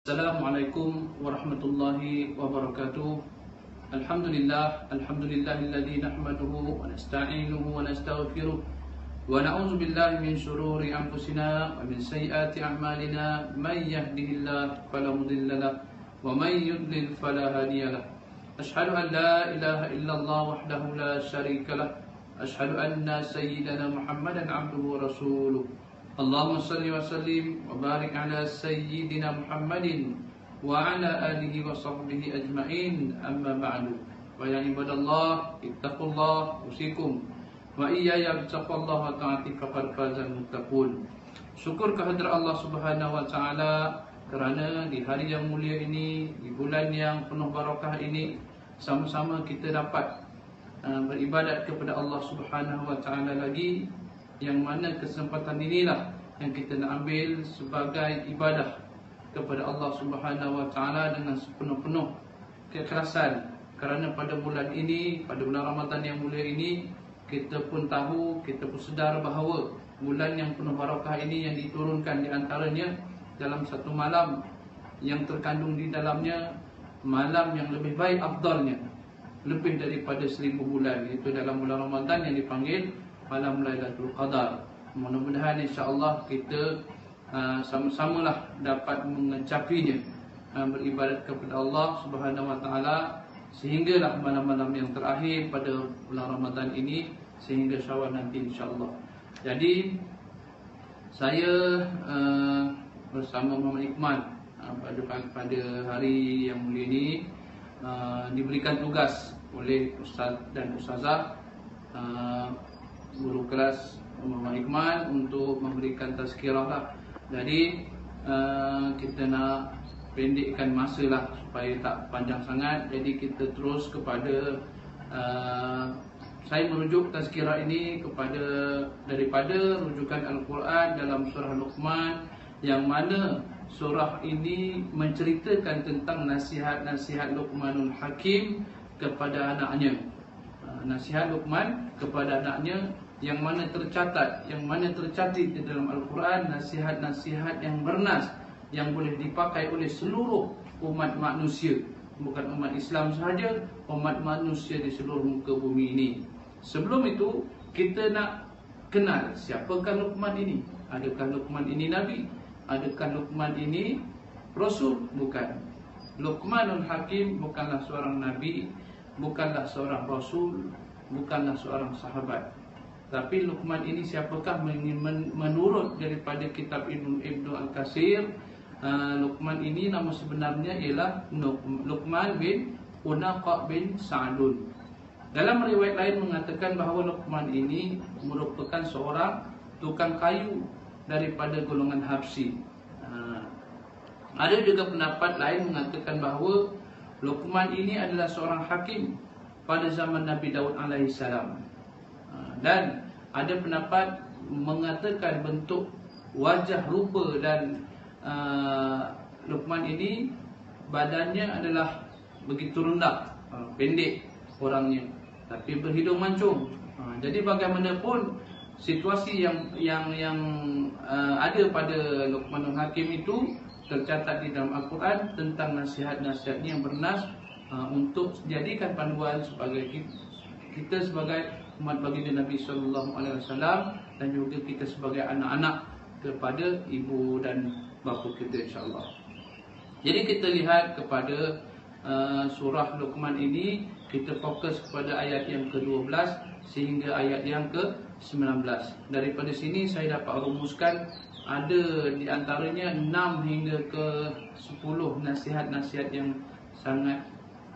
Assalamualaikum warahmatullahi wabarakatuh. Alhamdulillahilladzi nahmaduhu wa nasta'inuhu wa nastaghfiruh wa na'udzu billahi min shururi anfusina wa min sayyiati a'malina. May yahdihillahu fala mudilla lahu wa may yudlil fala hadiya lahu. Asyhadu an la ilaha illallah wahdahu la syarika lahu. Asyhadu anna sayyidana Muhammadan 'abduhu wa rasuluh. Allahumma salli wa sallim wa barik ala sayyidina Muhammadin wa ala alihi wa sahbihi ajma'in, amma ba'du. Wa ya ibadallah, ittaqullah usikum wa iyaya bittaqwallahi ta'ati faqad fazal muttaqun. Syukur kehadrat Allah Subhanahu wa taala kerana di hari yang mulia ini, di bulan yang penuh barakah ini, sama-sama kita dapat beribadat kepada Allah Subhanahu wa taala lagi, yang mana kesempatan inilah yang kita nak ambil sebagai ibadah kepada Allah Subhanahu wa taala dengan sepenuh-penuh keikhlasan. Kerana pada bulan ini, pada bulan Ramadan yang mulia ini, kita pun tahu, kita pun sedar bahawa bulan yang penuh barakah ini yang diturunkan di antaranya dalam satu malam yang terkandung di dalamnya malam yang lebih baik afdalnya, lebih daripada 1000 bulan, iaitu dalam bulan Ramadan yang dipanggil malam Lailatul Qadar. Mudah-mudahan insya-Allah kita sama-samalah dapat mencapinya, beribadat kepada Allah Subhanahu wa taala sehinggalah malam-malam yang terakhir pada bulan Ramadan ini, sehingga Syawal nanti insya-Allah. Jadi saya bersama Muhammad Iqmal pada hari yang mulia ini diberikan tugas oleh Ustaz dan Ustazah guru kelas Muhammad Iqmal untuk memberikan tazkirah lah. Jadi kita nak pendekkan masa lah supaya tak panjang sangat. Jadi kita terus kepada saya merujuk tazkirah ini kepada daripada rujukan Al-Quran dalam surah Luqman, yang mana surah ini menceritakan tentang nasihat-nasihat Luqmanul Hakim kepada anaknya. Nasihat Luqman kepada anaknya yang mana tercatat, yang mana tercatat di dalam Al-Quran, nasihat-nasihat yang bernas, yang boleh dipakai oleh seluruh umat manusia, bukan umat Islam sahaja, umat manusia di seluruh muka bumi ini. Sebelum itu kita nak kenal siapakah Luqman ini. Adakah Luqman ini Nabi? Adakah Luqman ini Rasul? Bukan. Luqmanul Hakim bukanlah seorang Nabi, bukanlah seorang Rasul, bukanlah seorang sahabat. Tapi Luqman ini siapakah? Menurut daripada kitab Ibnu Al-Katsir, Luqman ini nama sebenarnya ialah Luqman bin Unaqa bin Sa'dun. Dalam riwayat lain mengatakan bahawa Luqman ini merupakan seorang tukang kayu daripada golongan Habsyi. Ada juga pendapat lain mengatakan bahawa Luqman ini adalah seorang hakim pada zaman Nabi Daud alaihissalam. Dan ada pendapat mengatakan bentuk wajah, rupa dan Luqman ini badannya adalah begitu rendah, pendek orangnya, tapi berhidung mancung. Jadi bagaimanapun situasi yang ada pada Luqmanul Hakim itu tercatat di dalam Al-Quran tentang nasihat-nasihatnya yang bernas, untuk jadikan panduan sebagai kita sebagai umat baginda Nabi sallallahu alaihi wasallam, dan juga kita sebagai anak-anak kepada ibu dan bapa kita insya-Allah. Jadi kita lihat kepada surah Luqman ini, kita fokus kepada ayat yang ke-12 sehingga ayat yang ke-19. Daripada sini saya dapat rumuskan ada di antaranya 6 hingga ke 10 nasihat-nasihat yang sangat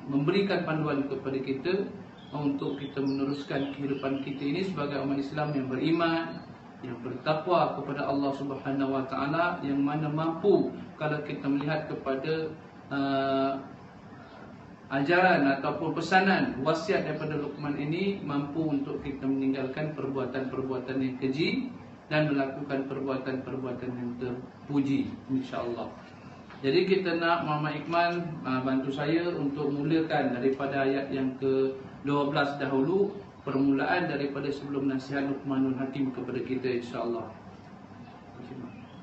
memberikan panduan kepada kita untuk kita meneruskan kehidupan kita ini sebagai umat Islam yang beriman, yang bertakwa kepada Allah Subhanahu wa taala, yang mana mampu kalau kita melihat kepada ajaran ataupun pesanan wasiat daripada Luqman ini, mampu untuk kita meninggalkan perbuatan-perbuatan yang keji dan melakukan perbuatan-perbuatan yang terpuji insya-Allah. Jadi kita nak Muhammad Iqmal bantu saya untuk mulakan daripada ayat yang ke-12 dahulu, permulaan daripada sebelum nasihat Luqmanul Hakim kepada kita insya-Allah. Terima kasih.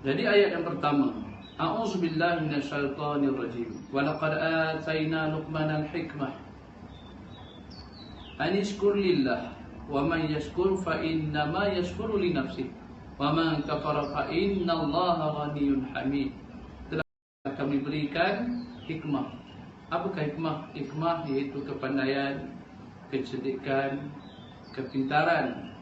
Jadi ayat yang pertama, A'udzubillahi minasyaitonirrajim. Wa laqad atayna Luqmanal hikmah an yashkur lillah wa man yashkur fa innama yashkuru li nafsihi wa man kafara fa innallaha ghaniyyun hamid. Telah kami berikan hikmah. Apakah hikmah? Hikmah iaitu kepandaian, kecerdikan, kepintaran,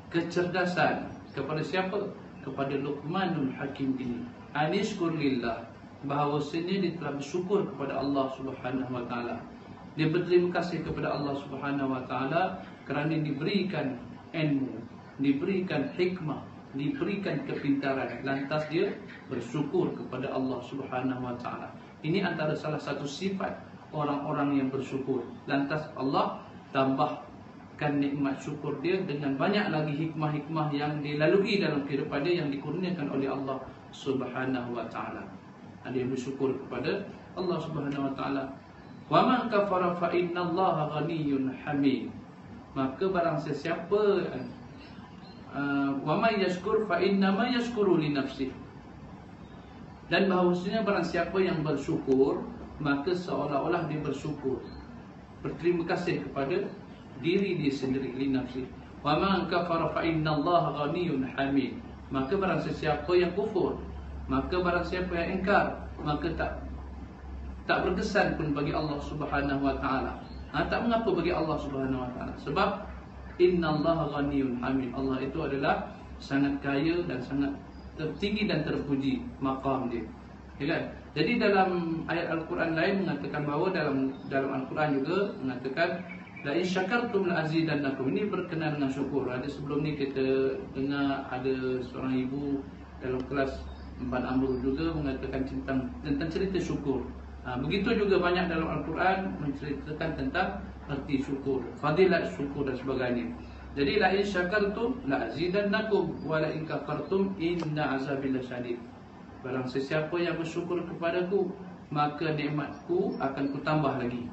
kecerdasan. Kepada siapa? Kepada Luqmanul Hakim ini. Anishkur lillah, bahawasanya dia telah bersyukur kepada Allah Subhanahu wa taala. Dia berterima kasih kepada Allah Subhanahu wa taala kerana diberikan ilmu, diberikan hikmah, diberikan kepintaran. Lantas dia bersyukur kepada Allah Subhanahu wa taala. Ini antara salah satu sifat orang-orang yang bersyukur. Lantas Allah tambahkan nikmat syukur dia dengan banyak lagi hikmah-hikmah yang dilalui dalam kehidupan dia yang dikurniakan oleh Allah Subhanahu wa taala. Dia bersyukur kepada Allah Subhanahu wa taala. Wa man kafara fa innallaha ghaniyyun hamid. Maka barang sesiapa wa may yashkur fa innama yashkuru li nafsihi. Dan bahawasanya barang siapa yang bersyukur, maka seolah-olah dia bersyukur, berterima kasih kepada diri dia sendiri, li nafsi. Wa man kafara fa innallaha ghaniyyun hamid. Maka barang sesiapa yang kufur, maka barang siapa yang ingkar, maka tak berkesan pun bagi Allah Subhanahu wa taala. Tak mengapa bagi Allah Subhanahu wa taala, sebab innallaha ghaniyyun hamid. Allah itu adalah sangat kaya dan sangat tertinggi dan terpuji maqam dia. Ya kan? Jadi dalam ayat Al-Quran lain mengatakan bahawa dalam Al-Quran juga mengatakan la in syakartum la azidannakum. Ini berkenaan dengan syukur. Ada sebelum ni kita dengar ada seorang ibu dalam kelas 4 Amrul juga mengatakan tentang cerita syukur. Begitu juga banyak dalam Al-Quran menceritakan tentang arti syukur, fadilat syukur dan sebagainya. Jadi la in syakartum la azidannakum wa la in kafartum inna azabi lasyadid. Barang sesiapa yang bersyukur kepadaku, maka nikmatku akan kutambah lagi.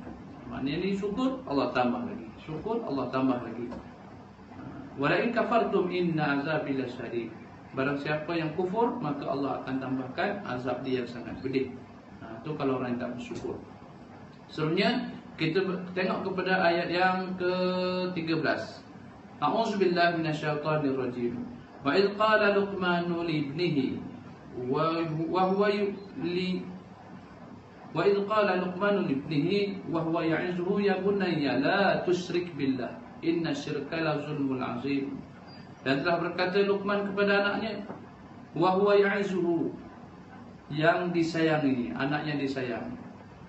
Maknanya ni syukur, Allah tambah lagi. Syukur, Allah tambah lagi. Wa la in kafartum inna azabi lasyadid. Barang siapa yang kufur, maka Allah akan tambahkan azab dia yang sangat pedih. Itu kalau orang yang tak bersyukur. Seterusnya kita tengok kepada ayat yang ke-13. A'udzubillahi minasyaitonirrajim. Wa idh qala Luqmanu li ibnihi wa idh qala Luqmanu li ibnihi wa huwa ya'izuhu ya bunayya la tusyrik billah inna syirka la zulmul azim. Dan telah berkata Luqman kepada anaknya, wa huwa ya'izuhu, yang disayangi, anaknya disayang.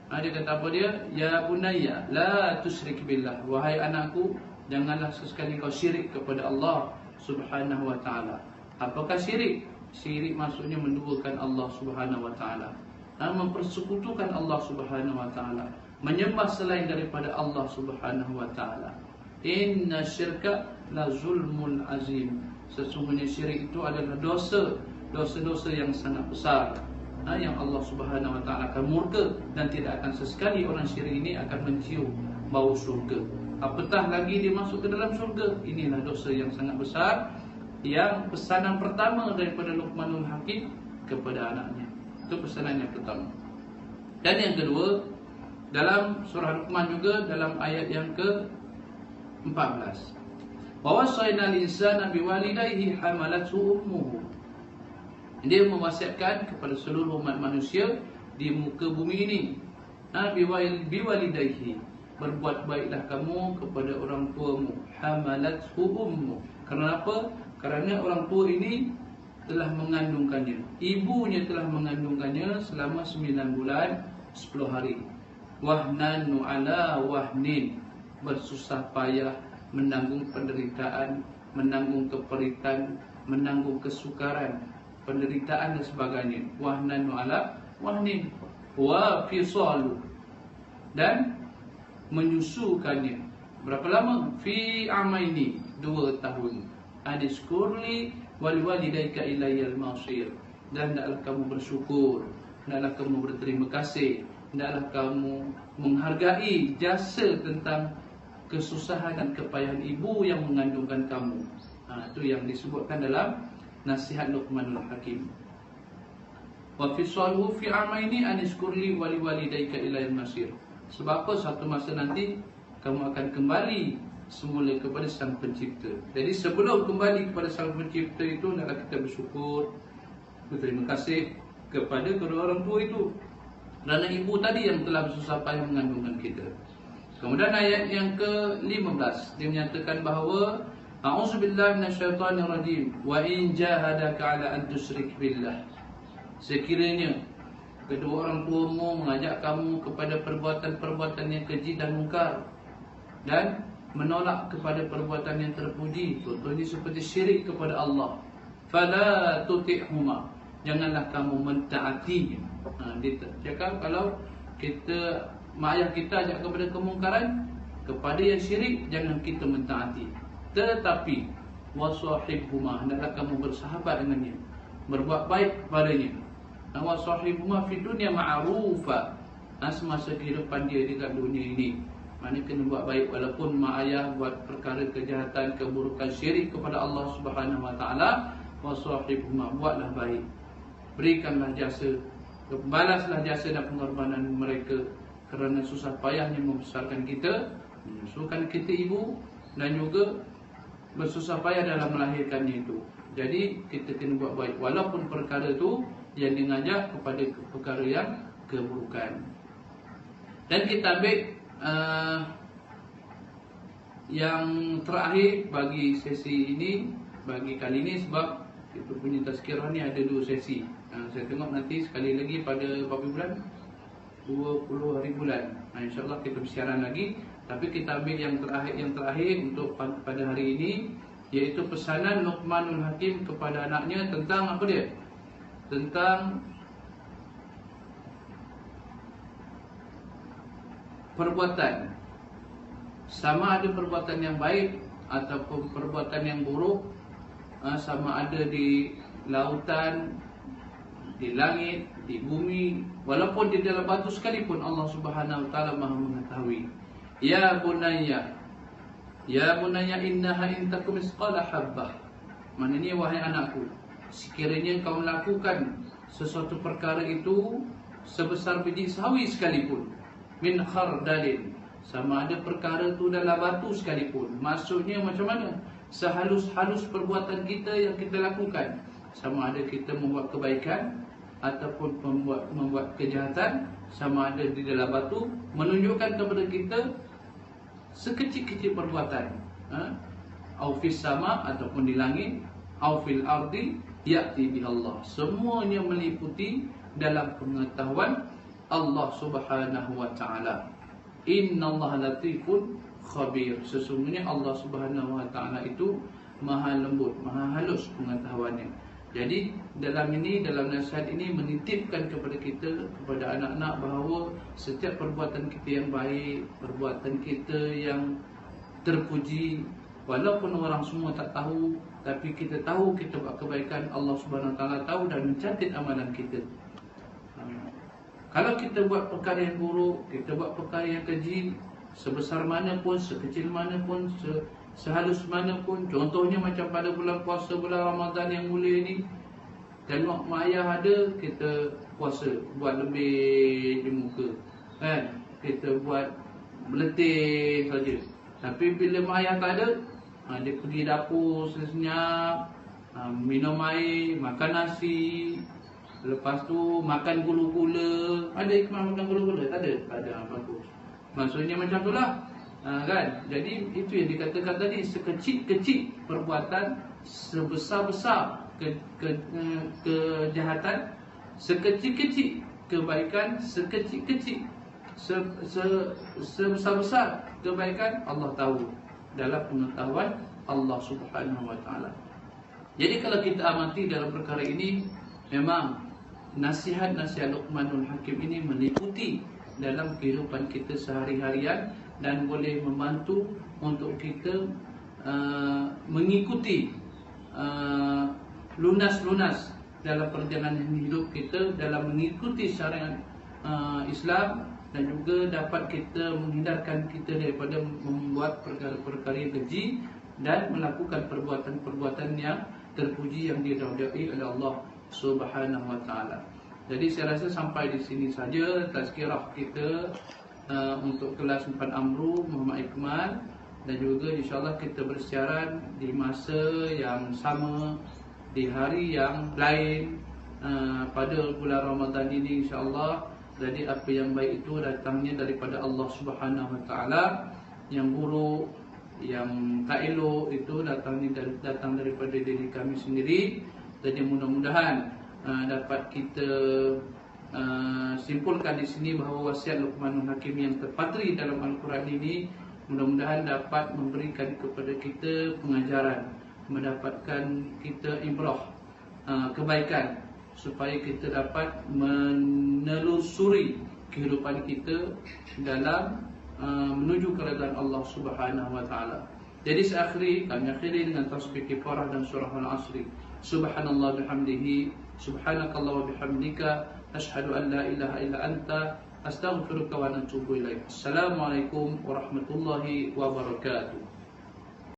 Dia kata apa dia? Ya bunayya la tusyrik billah, wahai anakku, janganlah sesekali kau syirik kepada Allah Subhanahu wa taala. Apakah syirik? Syirik maksudnya menduakan Allah Subhanahu wa taala, mempersekutukan Allah Subhanahu wa taala, menyembah selain daripada Allah Subhanahu wa taala. Inna syirka la zulmun azim. Sesungguhnya syirik itu adalah dosa-dosa yang sangat besar, yang Allah Subhanahu wa taala akan murka, dan tidak akan sesekali orang syirik ini akan mencium bau syurga. Apatah lagi dia masuk ke dalam syurga. Inilah dosa yang sangat besar, yang pesanan pertama daripada Luqmanul Hakim kepada anaknya. Itu pesanan yang pertama. Dan yang kedua, dalam surah Luqman juga dalam ayat yang ke-14. Wa wasaina al-insana biwalidayhi hamalathu ummuhu. Dia mewasiatkan kepada seluruh umat manusia di muka bumi ini, biwalidayhi, berbuat baiklah kamu kepada orang tuamu. Hamalathu ummu. Kerana apa? Kerana orang tua ini telah mengandungkannya, ibunya telah mengandungkannya selama 9 bulan 10 hari. Wahnan ala wahnin, bersusah payah, menanggung penderitaan, menanggung keperitan, menanggung kesukaran, penderitaan dan sebagainya. Wahnan ala wahnin wa fisalu, dan menyusukannya. Berapa lama? Fi amaini, 2 tahun. Anishkurli waliwalidayka ilayyal masir. Dan hendaklah kamu bersyukur, hendaklah kamu berterima kasih, hendaklah kamu menghargai jasa tentang kesusahan dan kepayahan ibu yang mengandungkan kamu. Itu yang disebutkan dalam nasihat Luqmanul Hakim. Wa fisaluhu fi amaini an iskurli wa liwalidayka ilayal masir. Sebab apa satu masa nanti kamu akan kembali semula kepada Sang Pencipta. Jadi sebelum kembali kepada Sang Pencipta itu, hendaklah kita bersyukur, berterima kasih kepada kedua orang tua itu, kerana ibu tadi yang telah bersusah payah mengandungkan kita. Kemudian ayat yang ke-15, dia menyatakan bahawa a'udzubillahi minasyaitonirrajim wa in jahadaka 'ala an tusyrik billah. Sekiranya kedua orang tuamu mengajak kamu kepada perbuatan-perbuatan yang keji dan mungkar dan menolak kepada perbuatan yang terpuji, contohnya seperti syirik kepada Allah, fala tuti'huma, janganlah kamu mentaatinya. Dia cakap kalau kita, mak ayah kita ajak kepada kemungkaran, kepada yang syirik, jangan kita mentaati. Tetapi wasahibhuma, hendaklah kamu bersahabat dengannya, berbuat baik kepadanya. Wasahibhuma fi dunya ma'rufa, semasa kehidupan dia dekat dunia ini. Maknanya kena buat baik walaupun mak ayah buat perkara kejahatan, keburukan, syirik kepada Allah Subhanahu Wa Taala. Wasahibhuma, buatlah baik, berikanlah jasa, balaslah jasa dan pengorbanan mereka kerana susah payahnya membesarkan kita, menyusukan kita ibu, dan juga bersusah payah dalam melahirkannya itu. Jadi kita kena buat baik walaupun perkara itu yang mengajak kepada perkara yang keburukan. Dan kita ambil yang terakhir bagi sesi ini, bagi kali ini, sebab kita punya tazkirah ni ada 2 sesi. Saya tengok nanti sekali lagi pada berapa bulan? 20 hari bulan. InsyaAllah kita bersiaran lagi. Tapi kita ambil yang terakhir untuk pada hari ini, iaitu pesanan Luqmanul Hakim kepada anaknya tentang apa dia? Tentang perbuatan. Sama ada perbuatan yang baik ataupun perbuatan yang buruk, sama ada di lautan, di langit, di bumi, walaupun di dalam batu sekalipun, Allah Subhanahu Wa Taala Maha mengetahui. Ya bunayya, ya bunayya innaha in takum misqala habbah. Maknanya wahai anakku, sekiranya kau melakukan sesuatu perkara itu sebesar biji sawi sekalipun, min khardalin, sama ada perkara itu dalam batu sekalipun. Maksudnya macam mana? Sehalus-halus perbuatan kita yang kita lakukan, sama ada kita membuat kebaikan ataupun membuat kejahatan, sama ada di dalam batu, menunjukkan kepada kita sekecil-kecil perbuatan, au fis sama, ataupun di langit, au fil ardi ya'ti bi Allah. Semuanya meliputi dalam pengetahuan Allah Subhanahu Wa Taala. Innallaha latifun khabir. Sesungguhnya Allah Subhanahu Wa Taala itu maha lembut, maha halus pengetahuannya. Jadi dalam nasihat ini menitipkan kepada kita, kepada anak-anak, bahawa setiap perbuatan kita yang baik, perbuatan kita yang terpuji, walaupun orang semua tak tahu, tapi kita tahu kita buat kebaikan, Allah Subhanahu Wa Taala tahu dan mencatat amalan kita. Kalau kita buat perkara yang buruk, kita buat perkara yang keji, sebesar mana pun, sekecil mana pun, sehalus mana pun, contohnya macam pada bulan puasa, bulan Ramadan yang mulia ini, dan mak ayah ada, kita puasa, buat lebih di muka, kan? Kita buat meletih saja. Tapi bila mak ayah tak ada, dia pergi dapur senyap, minum air, makan nasi, lepas tu makan gula-gula. Ada hikmah makan gula-gula? Tak ada? Tak ada. Bagus. Maksudnya macam tu lah, kan? Jadi itu yang dikatakan tadi, sekecil-kecil perbuatan, sebesar-besar kejahatan, sekecil-kecil kebaikan, sekecil-kecil sebesar-besar kebaikan, Allah tahu, dalam pengetahuan Allah Subhanahu Wa Taala. Jadi kalau kita amati dalam perkara ini, memang nasihat-nasihat Luqmanul Hakim ini meliputi dalam kehidupan kita sehari-harian dan boleh membantu untuk kita mengikuti lunas-lunas dalam perjalanan hidup kita, dalam mengikuti syariat Islam, dan juga dapat kita menghindarkan kita daripada membuat perkara-perkara yang keji dan melakukan perbuatan-perbuatan yang terpuji yang diridai oleh Allah Subhanahu Wa Taala. Jadi saya rasa sampai di sini saja tazkirah kita untuk kelas 4 Amru Muhammad Ikmal, dan juga insyaAllah kita bersiaran di masa yang sama, di hari yang lain pada bulan Ramadan ini insyaAllah. Jadi apa yang baik itu datangnya daripada Allah Subhanahu Wa Taala, yang buruk, yang tak elok itu datang daripada diri kami sendiri. Jadi mudah-mudahan dapat kita simpulkan di sini bahawa wasiat Luqmanul Hakim yang terpatri dalam Al-Quran ini mudah-mudahan dapat memberikan kepada kita pengajaran, mendapatkan kita ibrah, kebaikan, supaya kita dapat menelusuri kehidupan kita dalam menuju keredaan Allah Subhanahu Wa Taala. Jadi kami akhiri dengan tasbih kifarah dan surah Al-Asri. Subhanallah bihamdihi, subhanakallah wa bihamdika, asyhadu an la ilaha illa anta, astaghfiruka wa atubu ilaik. Assalamualaikum warahmatullahi wabarakatuh.